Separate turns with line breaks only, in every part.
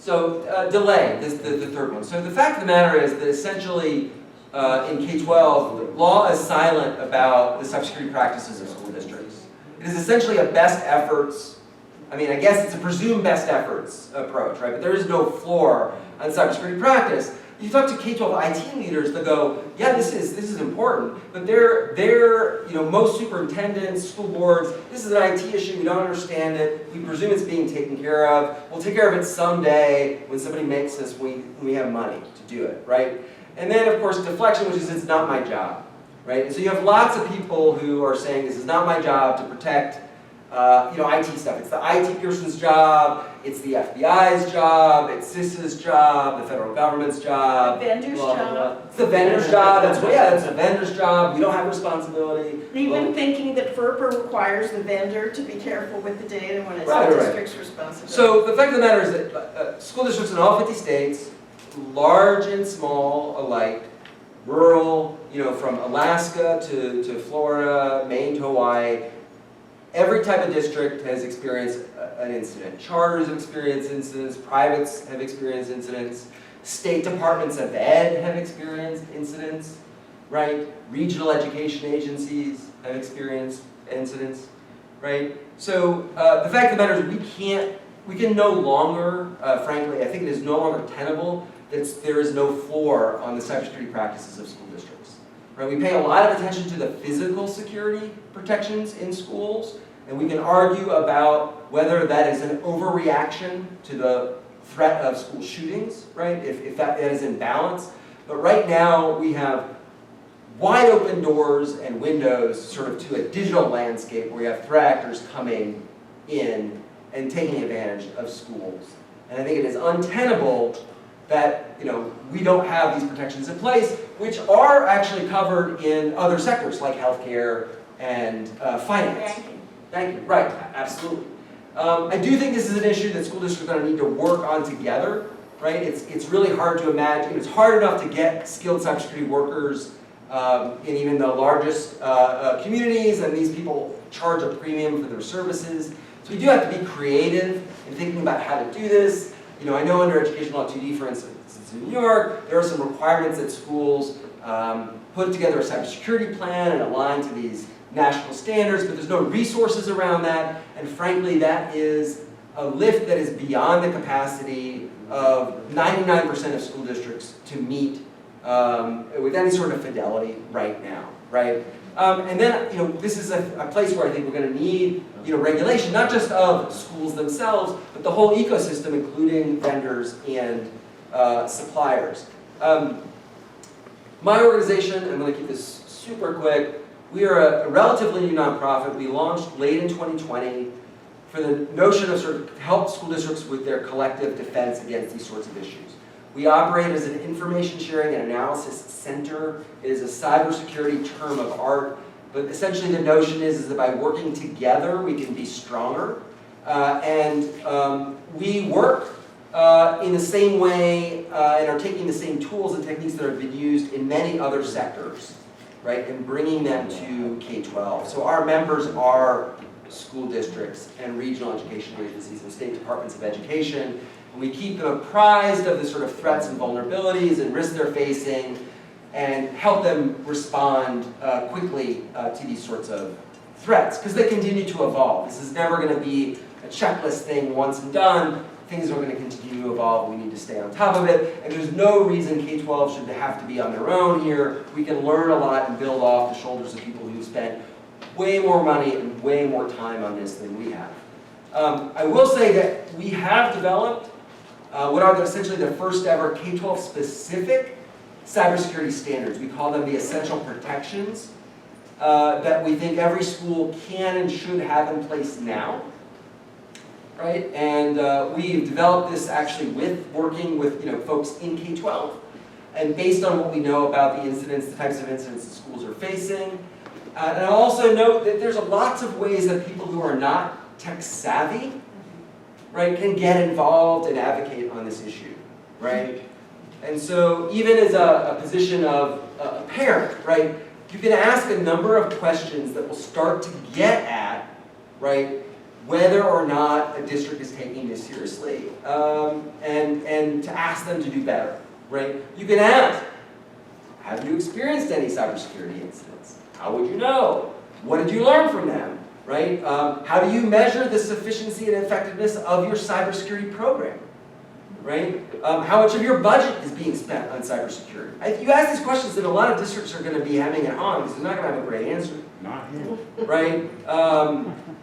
So delay, this the third one. So the fact of the matter is that essentially in K-12, law is silent about the cybersecurity practices of school districts. It is essentially a best efforts, I mean, I guess it's a presumed best efforts approach, right? But there is no floor on cybersecurity practice. You talk to K-12 IT leaders, they'll go, yeah, this is important, but they're most superintendents, school boards, this is an IT issue, we don't understand it, we presume it's being taken care of, we'll take care of it someday when somebody makes us, when we have money to do it, right? And then, of course, deflection, which is it's not my job, right? And so you have lots of people who are saying this is not my job to protect IT stuff. It's the IT person's job, it's the FBI's job, it's CISA's job, the federal government's job.
The vendor's job.
It's the vendor's job, that's the vendor's job, we don't have responsibility.
Even thinking that FERPA requires the vendor to be careful with the data when it's the district's responsibility.
So the fact of the matter is that school districts in all 50 states, large and small alike, rural, from Alaska to Florida, Maine to Hawaii, every type of district has experienced an incident. Charters have experienced incidents, privates have experienced incidents, state departments of ed have experienced incidents, right? Regional education agencies have experienced incidents, right? So the fact of the matter is we can no longer, frankly, I think it is no longer tenable that there is no floor on the cybersecurity practices of school districts. Right? We pay a lot of attention to the physical security protections in schools, and we can argue about whether that is an overreaction to the threat of school shootings, right? If that is in balance. But right now we have wide open doors and windows sort of to a digital landscape where you have threat actors coming in and taking advantage of schools. And I think it is untenable that we don't have these protections in place, which are actually covered in other sectors like healthcare and finance. Thank you. Right, absolutely. I do think this is an issue that school districts are going to need to work on together. Right? It's really hard to imagine. It's hard enough to get skilled cybersecurity workers in even the largest communities, and these people charge a premium for their services. So we do have to be creative in thinking about how to do this. I know under Education Law 2D, for instance, in New York, there are some requirements that schools put together a cybersecurity plan and align to these national standards, but there's no resources around that, and frankly, that is a lift that is beyond the capacity of 99% of school districts to meet with any sort of fidelity right now, right? And then, this is a place where I think we're going to need, regulation, not just of schools themselves, but the whole ecosystem, including vendors and suppliers. My organization, I'm going to keep this super quick, we are a relatively new nonprofit. We launched late in 2020 for the notion of sort of help school districts with their collective defense against these sorts of issues. We operate as an information sharing and analysis center. It is a cybersecurity term of art, but essentially the notion is that by working together we can be stronger. We work in the same way and are taking the same tools and techniques that have been used in many other sectors, right, and bringing them to K-12. So our members are school districts and regional education agencies and state departments of education. And we keep them apprised of the sort of threats and vulnerabilities and risks they're facing and help them respond quickly to these sorts of threats, because they continue to evolve. This is never going to be a checklist thing once and done. Things are going to continue to evolve. We need to stay on top of it. And there's no reason K-12 should have to be on their own here. We can learn a lot and build off the shoulders of people who've spent way more money and way more time on this than we have. I will say that we have developed what are essentially the first ever K-12 specific cybersecurity standards. We call them the essential protections that we think every school can and should have in place now. Right? And we've developed this actually working with folks in K-12, and based on what we know about the incidents, the types of incidents that schools are facing. And I'll also note that there's lots of ways that people who are not tech savvy, right, can get involved and advocate on this issue, right? And so even as a position of a parent, right, you can ask a number of questions that will start to get at, right, whether or not a district is taking this seriously. And and to ask them to do better, right? You can ask, have you experienced any cybersecurity incidents? How would you know? What did you learn from them, right? How do you measure the sufficiency and effectiveness of your cybersecurity program, right? How much of your budget is being spent on cybersecurity? If you ask these questions that a lot of districts are going to be having at home, because they're not going to have a great answer.
Not here.
Right?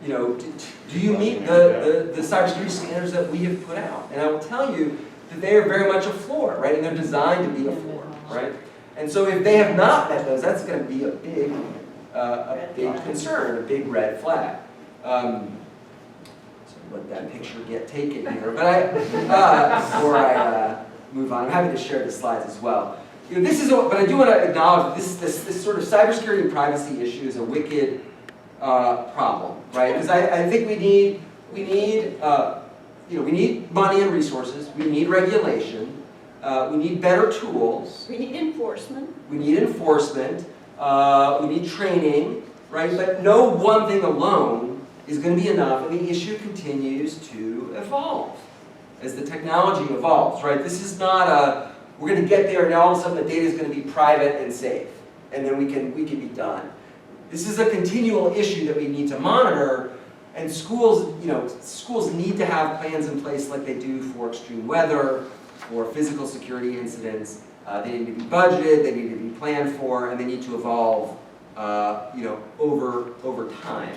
You know, do you meet the cybersecurity standards that we have put out? And I will tell you that they are very much a floor, right? And they're designed to be a floor, right? And so if they have not met those, that's going to be a big concern, a big red flag. So let that picture get taken here. But before I move on, I'm happy to share the slides as well. You know, but I do want to acknowledge this sort of cybersecurity and privacy issue is a wicked problem, right? Because I think we need money and resources. We need regulation. We need better tools.
We need enforcement.
We need enforcement. We need training, right? But no one thing alone is going to be enough, and the issue continues to evolve as the technology evolves, right? This is not we're going to get there and all of a sudden the data is going to be private and safe, and then we can be done. This is a continual issue that we need to monitor, and schools need to have plans in place like they do for extreme weather, for physical security incidents. They need to be budgeted, they need to be planned for, and they need to evolve, over time.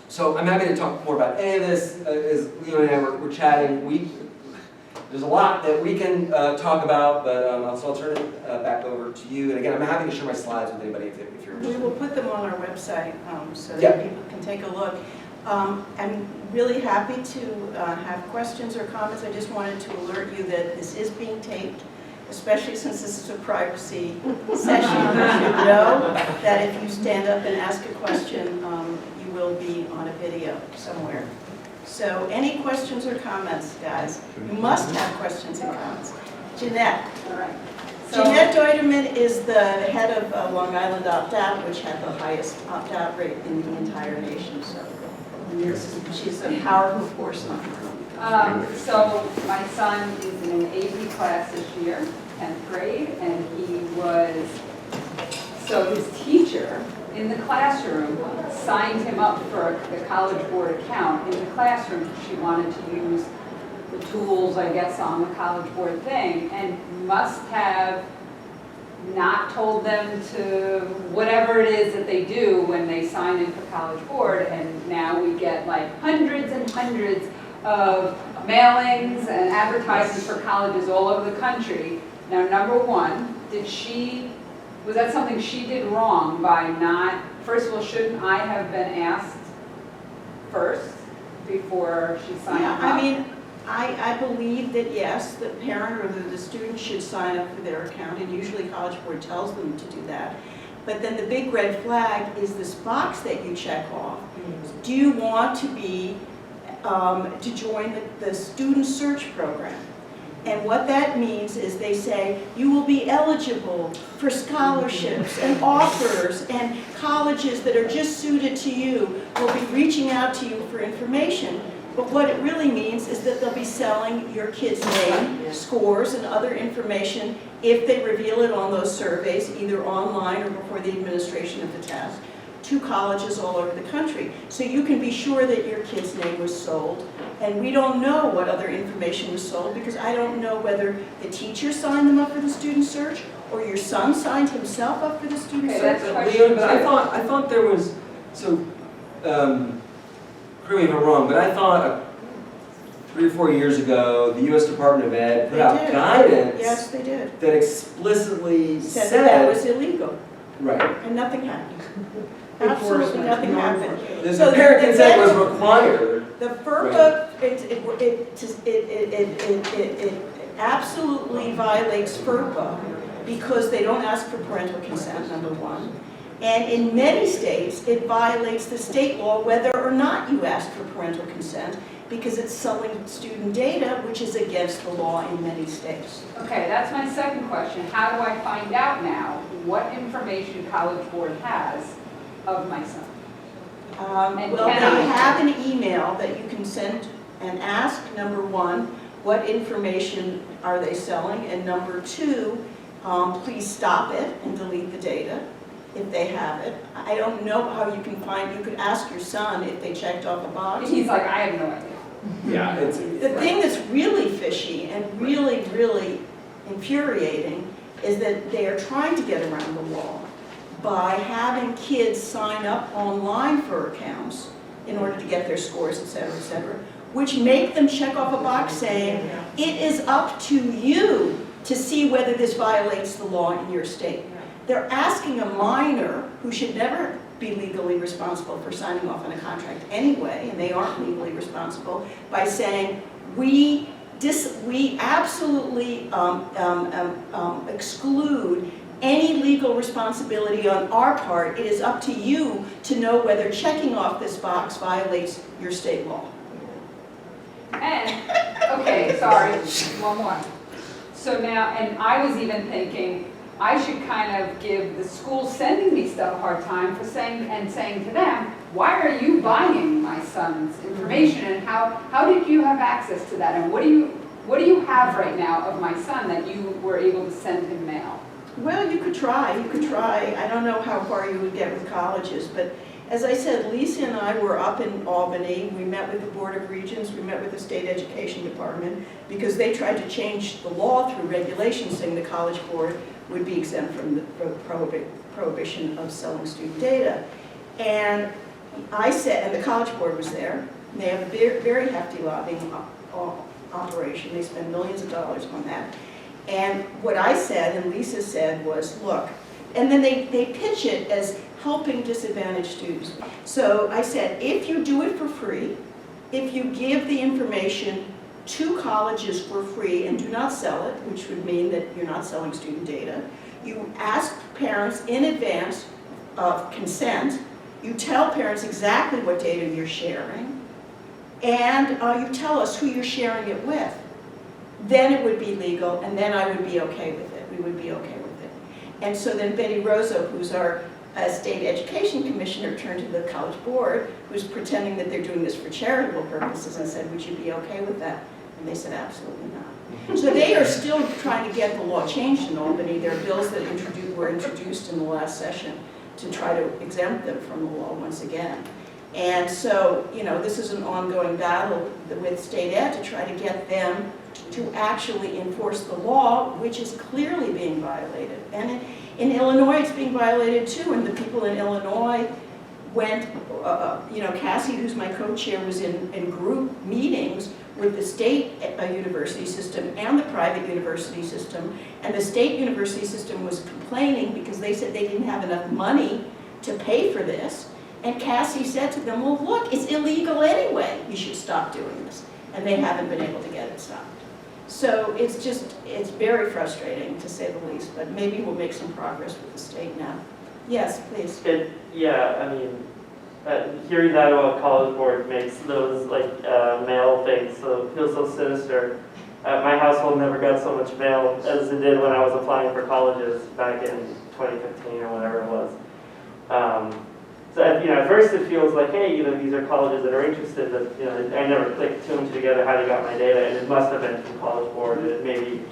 So I'm happy to talk more about any of this. As Leonie and I were chatting, there's a lot that we can talk about, but so I'll turn it back over to you. And again, I'm happy to share my slides with anybody if you're
We
interested.
will put them on our website so that
Yeah.
people can take a look. I'm really happy to have questions or comments. I just wanted to alert you that this is being taped, especially since this is a privacy session. You should know that if you stand up and ask a question, you will be on a video somewhere. So any questions or comments, guys? You must have questions and comments. Jeanette.
All right. So,
Jeanette Deuterman is the head of Long Island Optout, which had the highest opt-out rate in the entire nation. So she's a powerful force on it.
so my son is in an AP class this year, 10th grade, and so his teacher in the classroom signed him up for the College Board account in the classroom. She wanted to use the tools, I guess, on the College Board thing, and must have not told them to whatever it is that they do when they sign in for College Board, and now we get like hundreds and hundreds of mailings and advertisements for colleges all over the country. Now, number one, was that something she did wrong by not, first of all, shouldn't I have been asked first before she signed up?
I mean, I believe that yes, the parent or the student should sign up for their account, and usually College Board tells them to do that. But then the big red flag is this box that you check off. Do you want to join the student search program? And what that means is they say you will be eligible for scholarships and offers, and colleges that are just suited to you will be reaching out to you for information. But what it really means is that they'll be selling your kid's name, scores, and other information if they reveal it on those surveys, either online or before the administration of the test, to colleges all over the country. So you can be sure that your kid's name was sold. And we don't know what other information was sold, because I don't know whether the teacher signed them up for the student search or your son signed himself up for the student search.
Leon, but I thought there was, so, correct me if I'm wrong, but I thought 3 or 4 years ago, the U.S. Department of Ed put out guidance
Yes, they did.
that explicitly
Said that was
said,
illegal,
right,
and nothing happened. Absolutely nothing happened.
the
So
parent
the
consent was
vet-
required.
The FERPA, it absolutely violates FERPA because they don't ask for parental consent, number one. And in many states, it violates the state law whether or not you ask for parental consent, because it's selling student data, which is against the law in many states.
Okay, that's my second question. How do I find out now what information College Board has of my son?
Well,
And
they
can I-
have an email that you can send and ask, number one, what information are they selling? And number two, please stop it and delete the data if they have it. I don't know how you can find, you could ask your son if they checked off a box.
He's like, I have no idea.
Yeah, it's.
The thing that's really fishy and really, really infuriating is that they are trying to get around the law by having kids sign up online for accounts in order to get their scores, et cetera, which make them check off a box saying, it is up to you to see whether this violates the law in your state. They're asking a minor who should never be legally responsible for signing off on a contract anyway, and they aren't legally responsible, by saying, we absolutely exclude any legal responsibility on our part. It is up to you to know whether checking off this box violates your state law.
And, okay, sorry, one more. So now, and I was even thinking, I should kind of give the school sending me stuff a hard time for saying to them, why are you buying my son's information, and how did you have access to that, and what do you have right now of my son that you were able to send him mail?
Well, you could try. I don't know how far you would get with colleges, but as I said, Lisa and I were up in Albany. We met with the Board of Regents, we met with the State Education Department, because they tried to change the law through regulations saying the College Board would be exempt from the prohibition of selling student data. And I said, and the College Board was there, and they have a very hefty lobbying operation. They spend millions of dollars on that. And what I said, and Lisa said, was, look, and then they pitch it as helping disadvantaged students. So I said, if you do it for free, if you give the information to colleges for free and do not sell it, which would mean that you're not selling student data, you ask parents in advance of consent, you tell parents exactly what data you're sharing, and you tell us who you're sharing it with. Then it would be legal, and then I would be okay with it. We would be okay with it. And so then Betty Rosso, who's our state education commissioner, turned to the College Board, who's pretending that they're doing this for charitable purposes, and said, would you be okay with that? And they said, absolutely not. So they are still trying to get the law changed in Albany. There are bills that were introduced in the last session to try to exempt them from the law once again. And so, you know, this is an ongoing battle with state ed to try to get them to actually enforce the law, which is clearly being violated. And in Illinois, it's being violated too, and the people in Illinois went, you know, Cassie, who's my co-chair, was in group meetings with the state university system and the private university system, and the state university system was complaining because they said they didn't have enough money to pay for this, and Cassie said to them, well, look, it's illegal anyway, you should stop doing this, and they haven't been able to get it stopped. So it's very frustrating, to say the least, but maybe we'll make some progress with the state now. Yes, please.
Yeah, I mean, hearing that about College Board makes those mail things so feel so sinister. My household never got so much mail as it did when I was applying for colleges back in 2015 or whatever it was. So at first it feels like, hey, these are colleges that are interested, but I never clicked two and two together how they got my data, and it must have been from College Board, and maybe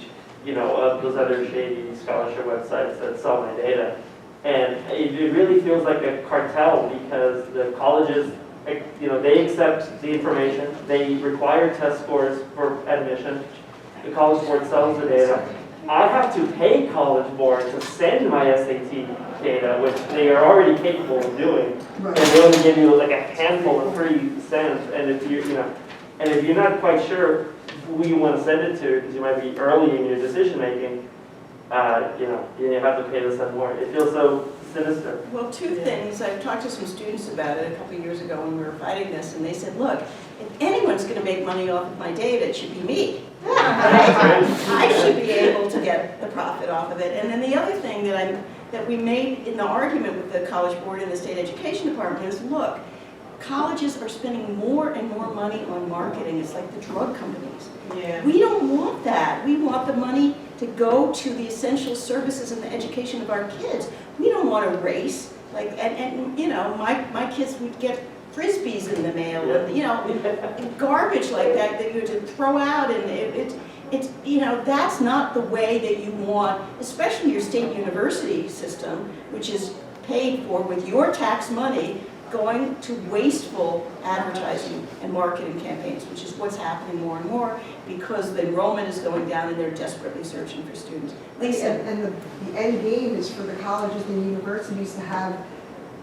those other shady scholarship websites that sell my data. And it really feels like a cartel, because the colleges, they accept the information, they require test scores for admission, the College Board sells the data. I have to pay College Board to send my SAT data, which they are already capable of doing, and they only give you like a handful of free cents. And if you're not quite sure who you want to send it to, because you might be early in your decision making, you have to pay to send more. It feels so sinister.
Well, two things. I've talked to some students about it a couple of years ago when we were fighting this, and they said, look, if anyone's going to make money off of my data, it should be me. I should be able to get the profit off of it. And then the other thing that we made in the argument with the College Board and the State Education Department is, look, colleges are spending more and more money on marketing. It's like the drug companies.
Yeah.
We don't want that. We want the money to go to the essential services and the education of our kids. We don't want to race. My kids would get Frisbees in the mail, and, you know, garbage like that that you have to throw out, and it's, you know, that's not the way that you want, especially your state university system, which is paid for with your tax money, going to wasteful advertising and marketing campaigns, which is what's happening more and more because the enrollment is going down and they're desperately searching for students. Lisa?
And the end game is for the colleges and universities to have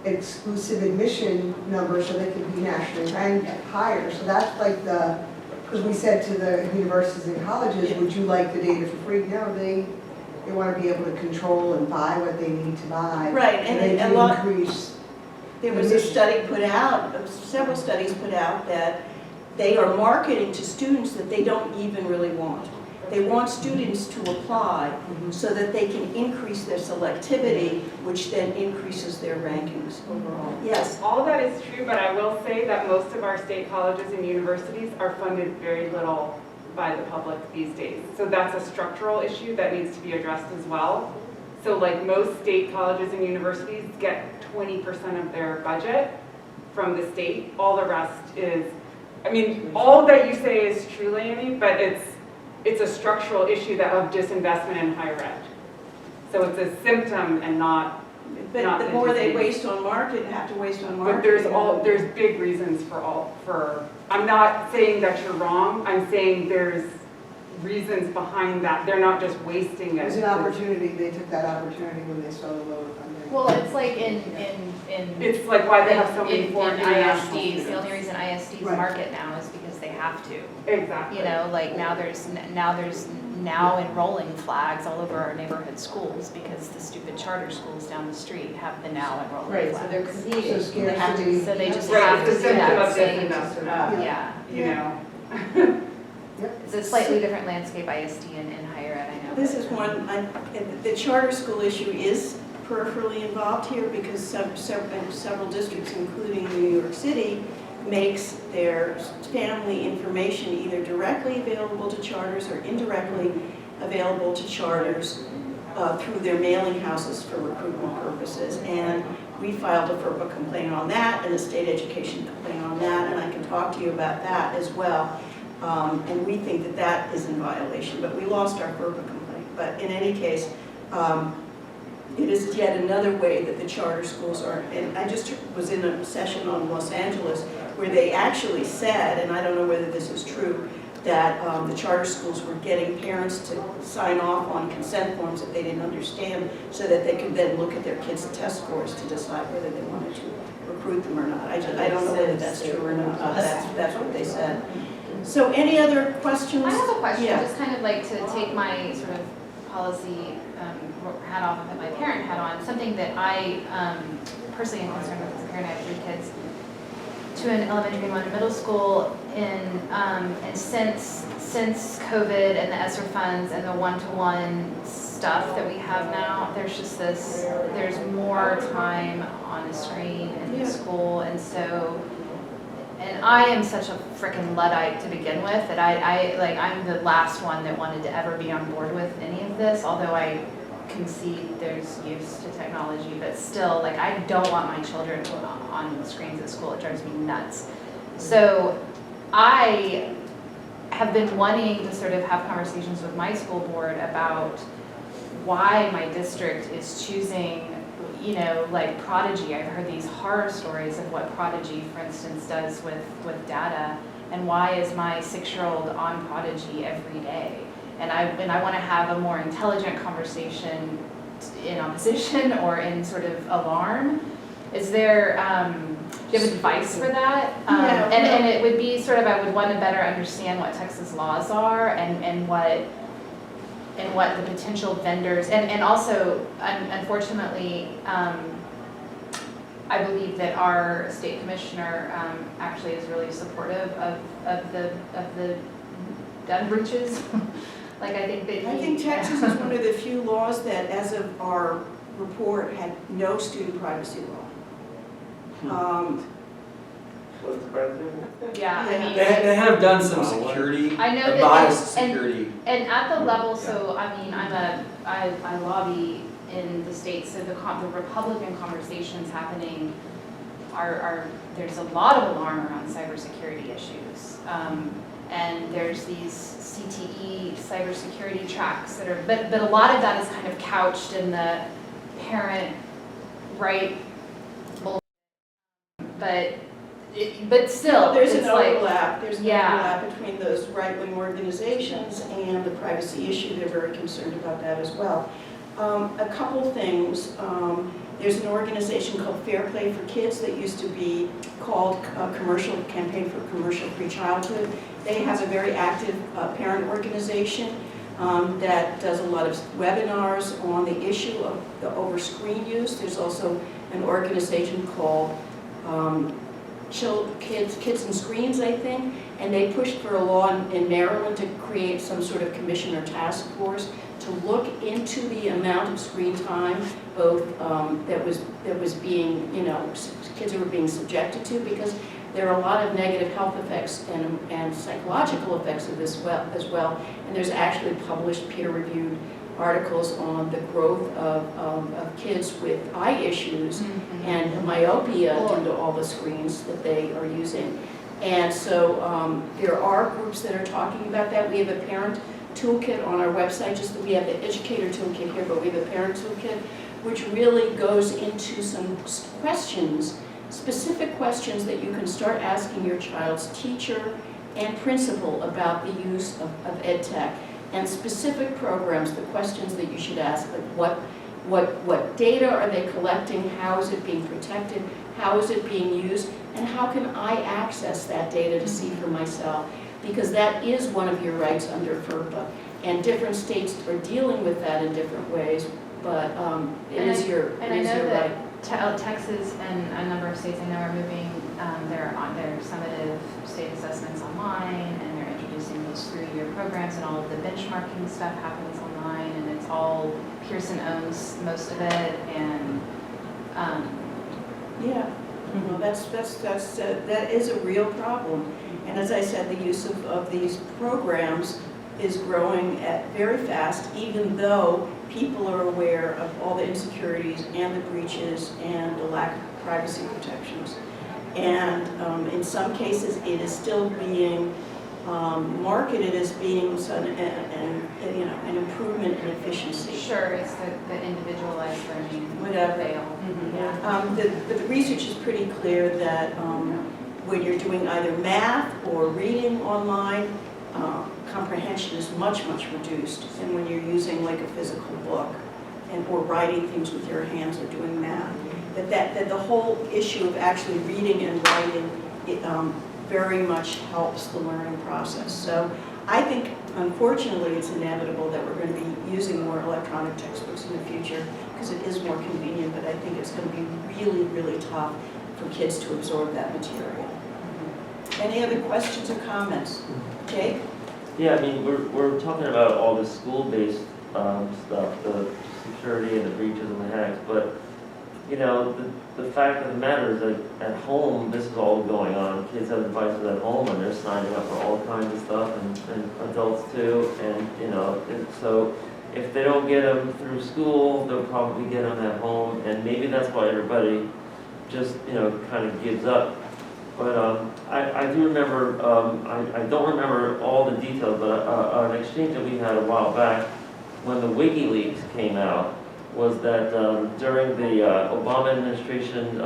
exclusive admission numbers so they can be nationally ranked higher. So that's like the, because we said to the universities and colleges, would you like the data for free? No, they want to be able to control and buy what they need to buy.
Right,
and they
a
do
lot.
increase.
There was a study put out, several studies put out, that they are marketing to students that they don't even really want. They want students to apply so that they can increase their selectivity, which then increases their rankings overall. Yes?
All of that is true, but I will say that most of our state colleges and universities are funded very little by the public these days. So that's a structural issue that needs to be addressed as well. So like most state colleges and universities get 20% of their budget from the state. All the rest is, I mean, all that you say is true, Leonie, but it's a structural issue that of disinvestment in higher ed. So it's a symptom and not
But the more they
disease.
waste on market, have to waste on market.
But there's big reasons for, I'm not saying that you're wrong, I'm saying there's reasons behind that. They're not just wasting
It was
it.
an opportunity, they took that opportunity when they saw the lower funding.
Well, it's like in
It's like why they have so many
in
foreign international
ISDs, the
students.
only reason ISDs
Right.
market now is because they have to.
Exactly.
You know, like now there's enrolling flags all over our neighborhood schools because the stupid charter schools down the street have the now enrolling
Right,
flags.
so they're competing.
So
They have to,
scarcity.
so they just
Right,
have to
it's
do
a symptom
that
of
same,
disinvestment,
yeah.
you know?
It's a slightly different landscape ISD in higher ed, I know.
This is one, the charter school issue is peripherally involved here because several districts, including New York City, makes their family information either directly available to charters or indirectly available to charters through their mailing houses for recruitment purposes. And we filed a FERPA complaint on that and a state education complaint on that, and I can talk to you about that as well. And we think that that is in violation, but we lost our FERPA complaint. But in any case, it is yet another way that the charter schools are, and I just was in a session on Los Angeles where they actually said, and I don't know whether this is true, that the charter schools were getting parents to sign off on consent forms that they didn't understand so that they could then look at their kids' test scores to decide whether they wanted to recruit them or not. I don't know whether that's true or not, but that's what they said. So any other questions?
I have a question,
Yeah.
just kind of like to take my sort of policy hat off and put my parent hat on. Something that I personally am concerned with as a parent. I have 3 kids, 2 in elementary and 1 in middle school. And since COVID and the ESSER funds and the one-to-one stuff that we have now, there's just there's more time on the screen in
Yeah.
school, and so. And I am such a frickin' Luddite to begin with that I'm the last one that wanted to ever be on board with any of this, although I concede there's use to technology, but still, like, I don't want my children on screens at school. It drives me nuts. So I have been wanting to sort of have conversations with my school board about why my district is choosing, you know, like Prodigy. I've heard these horror stories of what Prodigy, for instance, does with data, and why is my 6-year-old on Prodigy every day? And I want to have a more intelligent conversation in opposition or in sort of alarm. Is there, do you have advice for that?
Yeah,
and it would be sort of, I would want to better understand what Texas laws are and what the potential vendors, and also, unfortunately, I believe that our state commissioner actually is really supportive of the gun breaches. Like, I think that
I think Texas is one of the few laws that, as of our report, had no student privacy law.
Was the president?
Yeah, I mean.
They have done some security,
I know that,
modest
and-
security.
And at the level, so, I mean, I lobby in the state, so the Republican conversations happening there's a lot of alarm around cybersecurity issues. And there's these CTE cybersecurity tracks that are, but a lot of that is kind of couched in the parent right bullshit. But still,
There's
it's
an
like,
overlap, there's an
yeah.
overlap between those right-wing organizations and the privacy issue. They're very concerned about that as well. A couple things. There's an organization called Fair Play for Kids that used to be called Commercial Campaign for Commercial-Free Childhood. They have a very active parent organization that does a lot of webinars on the issue of the over-screen use. There's also an organization called Kids and Screens, I think, and they pushed for a law in Maryland to create some sort of commission or task force to look into the amount of screen time, both that was being, kids who were being subjected to, because there are a lot of negative health effects and psychological effects of this as well. And there's actually published peer-reviewed articles on the growth of kids with eye issues and myopia due to all the screens that they are using. And so there are groups that are talking about that. We have a parent toolkit on our website, just that we have the educator toolkit here, but we have a parent toolkit, which really goes into some questions, specific questions that you can start asking your child's teacher and principal about the use of ed tech, and specific programs, the questions that you should ask, like what data are they collecting, how is it being protected, how is it being used, and how can I access that data to see for myself? Because that is one of your rights under FERPA, and different states are dealing with that in different ways, but it is your right.
Texas and a number of states I know are moving their summative state assessments online, and they're introducing those 3-year programs, and all of the benchmarking stuff happens online, and it's all, Pearson owns most of it, and
yeah, well, that is a real problem. And as I said, the use of these programs is growing very fast, even though people are aware of all the insecurities and the breaches and the lack of privacy protections. And in some cases, it is still being marketed as being an improvement in efficiency.
sure, it's the individualized learning.
Whatever.
Fail.
But the research is pretty clear that when you're doing either math or reading online, comprehension is much, much reduced. And when you're using like a physical book or writing things with your hands or doing math, that the whole issue of actually reading and writing very much helps the learning process. So I think, unfortunately, it's inevitable that we're going to be using more electronic textbooks in the future because it is more convenient, but I think it's going to be really, really tough for kids to absorb that material. Any other questions or comments? Jake?
Yeah, I mean, we're talking about all the school-based stuff, the security and the breaches and the hacks, but the fact of the matter is that at home, this is all going on. Kids have devices at home and they're signing up for all kinds of stuff, and adults too. And so if they don't get them through school, they'll probably get them at home, and maybe that's why everybody just kind of gives up. But I do remember, I don't remember all the details, but an exchange that we had a while back when the WikiLeaks came out was that during the Obama administration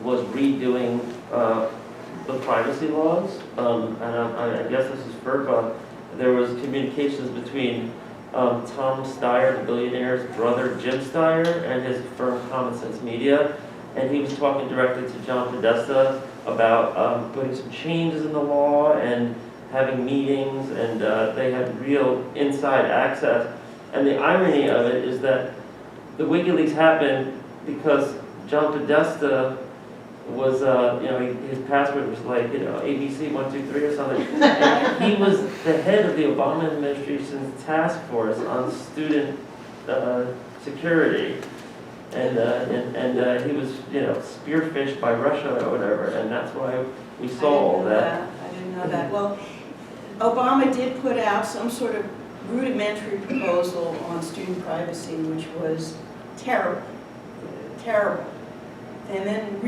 was redoing the privacy laws, and I guess this is FERPA, there was communications between Tom Steyer, the billionaire's brother, Jim Steyer, and his firm Common Sense Media, and he was talking directly to John Podesta about putting some changes in the law and having meetings, and they had real inside access. And the irony of it is that the WikiLeaks happened because John Podesta was, his password was like, ABC123 or something. And he was the head of the Obama administration's task force on student security. And he was, spearphished by Russia or whatever, and that's why we saw all that.
I didn't know that. Well, Obama did put out some sort of rudimentary proposal on student privacy, which was terrible, terrible. And then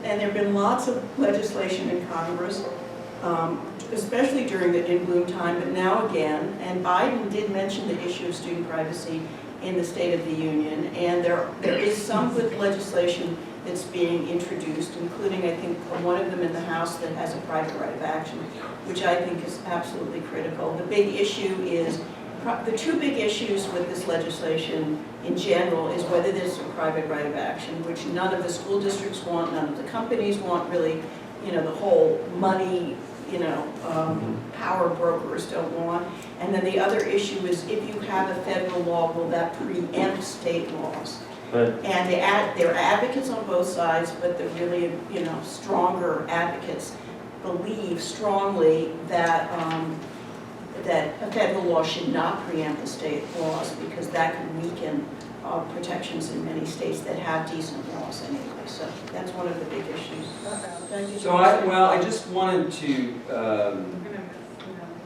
there have been lots of legislation in Congress, especially during the in bloom time, but now again. And Biden did mention the issue of student privacy in the State of the Union. And there is some good legislation that's being introduced, including, I think, one of them in the House that has a private right of action, which I think is absolutely critical. The big issue is, the two big issues with this legislation in general is whether there's a private right of action, which none of the school districts want, none of the companies want, really, the whole money, power brokers don't want. And then the other issue is, if you have a federal law, will that preempt state laws? And there are advocates on both sides, but the really, stronger advocates believe strongly that that a federal law should not preempt the state laws, because that could weaken protections in many states that have decent laws anyway. So that's one of the big issues.
So I just wanted to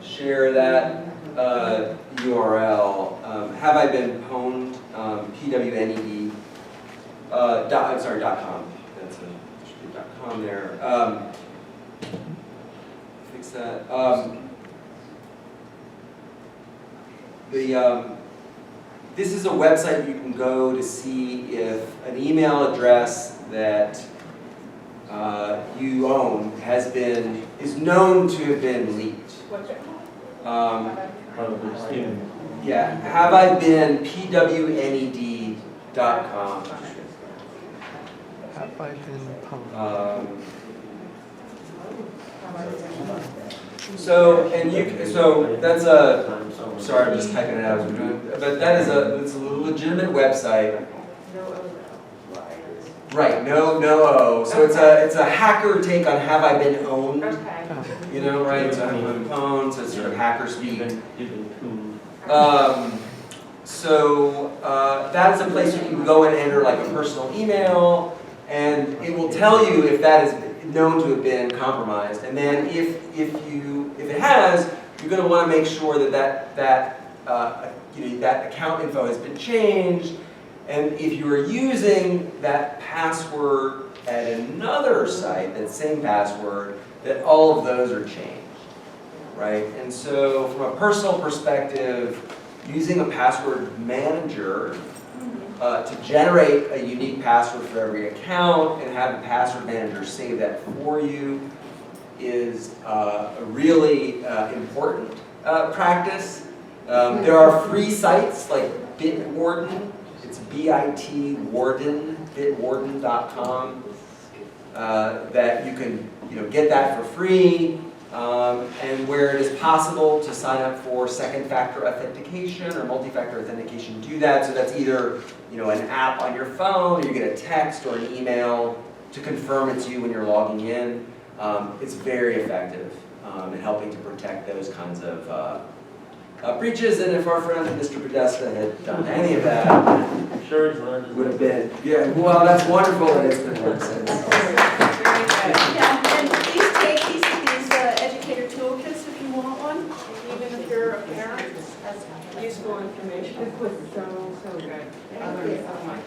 share that URL. Have I been pwned? PWNED. .com. That's should be .com there. Fix that. This is a website you can go to see if an email address that you own is known to have been leaked. Yeah, have I been pwned.com.
Have I been pwned?
So that's sorry, I'm just typing it out as we're doing, but it's a legitimate website. Right, no O. So it's a hacker take on have I been owned? Right? So have I been pwned, so it's sort of hacker speak. That is a place you can go and enter like a personal email, and it will tell you if that is known to have been compromised. And then if it has, you're going to want to make sure that account info has been changed. And if you are using that password at another site, that same password, that all of those are changed, right? And so from a personal perspective, using a password manager to generate a unique password for every account and have the password manager save that for you is a really important practice. There are free sites like Bitwarden. It's Bitwarden, bitwarden.com, that you can get that for free, and where it is possible to sign up for second factor authentication or multi-factor authentication, do that. So that's either an app on your phone, or you get a text or an email to confirm it's you when you're logging in. It's very effective in helping to protect those kinds of breaches. And if our friend Mr. Podesta had done any of that,
I'm sure he's learned.
would have been, well, that's wonderful that it's been learned since.
Yeah, and please take these educator toolkits if you want one, even if you're a parent. That's useful information.
This was so good. I learned so much.